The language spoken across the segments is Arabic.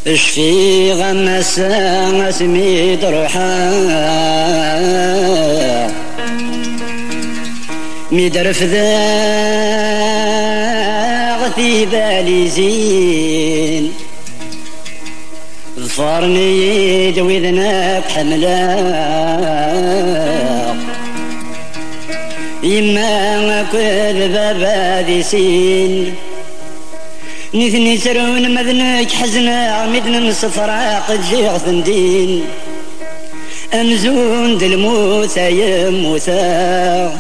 اشفي غمسا اسمي دروحا ميدرف ذا في بالي زين ظفرني دوي ذنب حملا يما كل بابا ذي سين نثني سرون مذنك حزنا عمدنا صفراق تجيغ ثندين أمزون دلموثا يموثا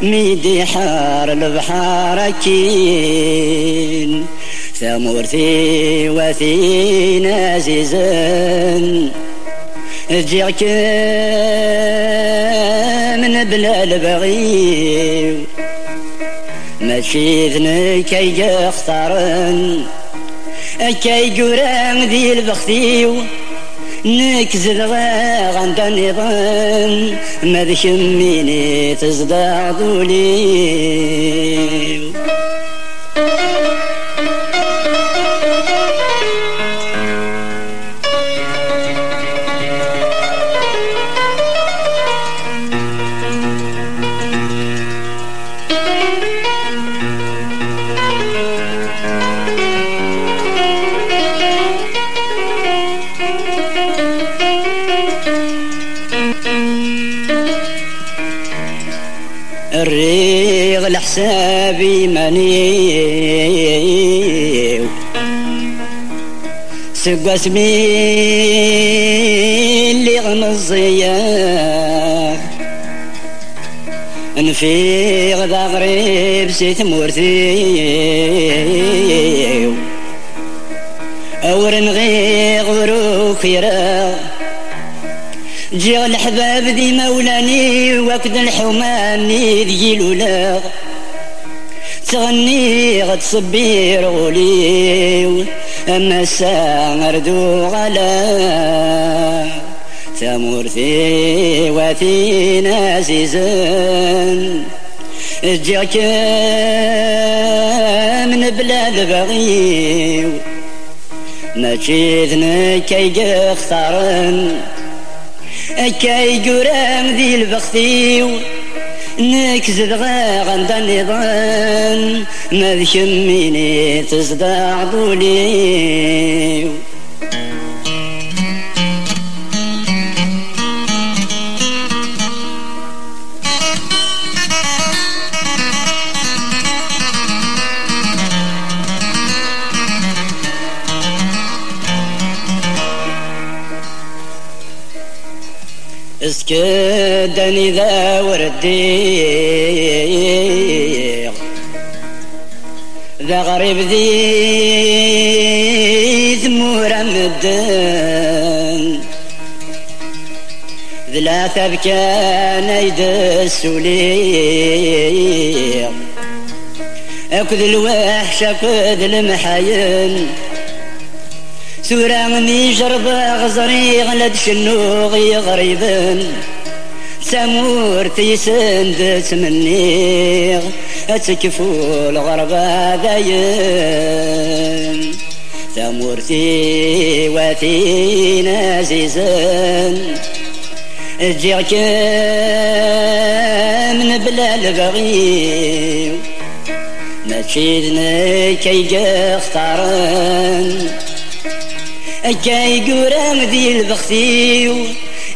ميدي حار البحار كين ثمورتي وثين عزيزا جيعك من بلا البغي ماشي ذنك كي اختارن كي قران ذي البختيو نكزد غاغ عند النظام ما ذكميني تزدع ذولي الريغ لحسابي منيو سقى اسمي اللي غمزيا نفيغ ذا غريب سيت مورثيو أور نغيغ وروك يرا جيغ الحباب ذي مولاني وكد الحماني ذي لولا تغني غد صبير غولي أما الساعة ردو غلا ثمورثي وثين عزيزا جيغ من بلاد بغيو ماشي ذنك كي اختارن كي قرام ذي البختيو نكزد غاغ عند النظام ما ذكميني تزدع ضولي اسكدني ذا وردي ذا غريب ذي ثمور مدن ذلا تبكى نيد السولي اكد الوحش اكد المحاين سوراني جربا غزري غلد شنوغي غريبا سمورتي سندت مني اتكفو الغربا داين سمورتي وثين عزيزا جيعك من بلا البغي ماشي ذنك كي اختارن كي قرام ذي البختيو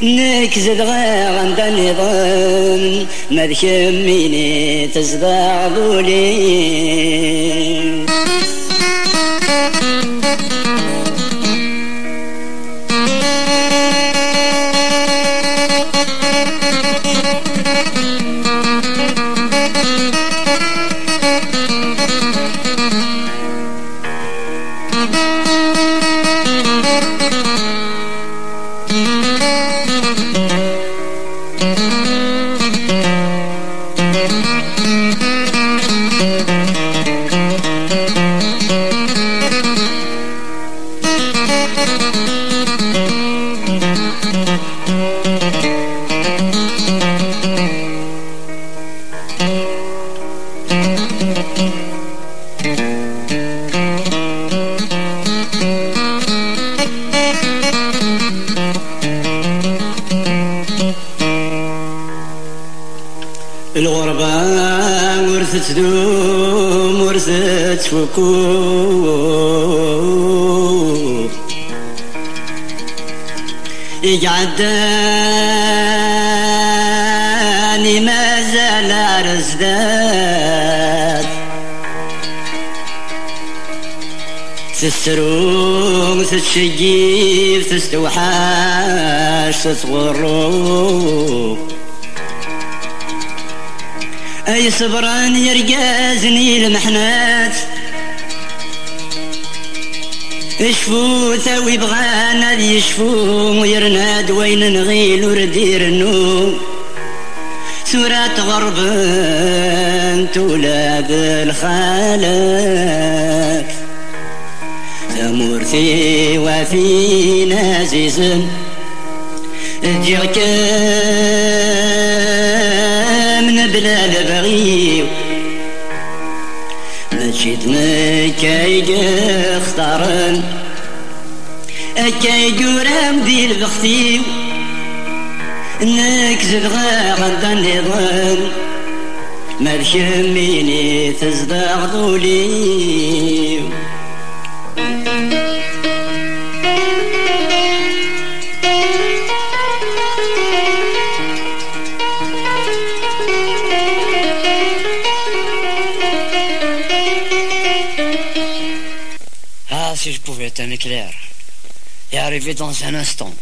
نكزد غاغ عند النظام ما ذكميني تزدع ذولي تدوم ورثت فكوك يقعداني ما زال رزداد تسروق تتشجيف تستوحاش تتغروك اي صبران يرقازني المحنات اشفو ثوي بغانا يشفو ويرناد وين نغيل وردير النوم سورة غرب تولاد الخالق تمورتي وفي نازيز تجيك من بلا البغي مشيت مكايق اختارن اكايق ورام دي البختي نكذب غدا نظن مرشميني تزدغ ضولي Si je pouvais être un éclair et arriver dans un instant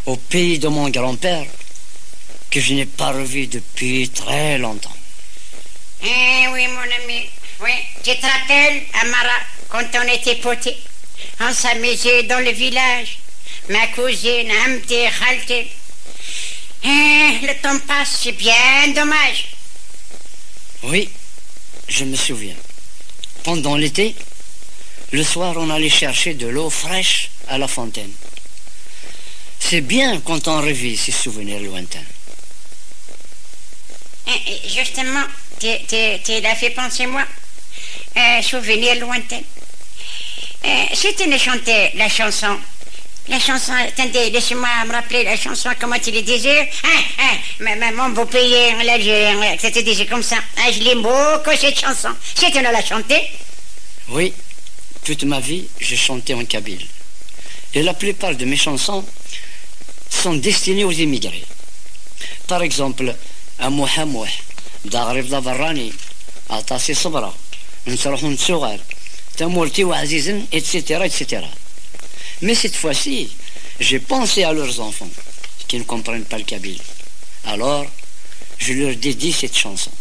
au pays de mon grand-père que je n'ai pas revu depuis très longtemps. Eh oui, mon ami, oui. Tu te rappelles, Amara, quand on était potés, on s'amusait dans le village. Ma cousine, Hamdi, Khalti. Le temps passe, c'est bien dommage. Oui, je me souviens. Pendant l'été, le soir, on allait chercher de l'eau fraîche à la fontaine. C'est bien quand on revit ces souvenirs lointains. Justement, tu l'as fait penser moi. Souvenirs lointains. Si tu nous chantais la chanson, attendez, laissez-moi me rappeler la chanson, comment tu le disais. Mon beau pays, l'Algérie, ça te disait comme ça. Je l'aime beaucoup cette chanson. Si tu nous la chantais. Oui. Toute ma vie, j'ai chanté en kabyle. Et la plupart de mes chansons sont destinées aux immigrés. Par exemple, à Mouhamouh, d'Aghrib Davarani, à Tassi Sabra, Nsarhoun Sougar, Tamourti ou Azizin, etc., etc. Mais cette fois-ci, j'ai pensé à leurs enfants qui ne comprennent pas le kabyle. Alors, je leur dédie cette chanson.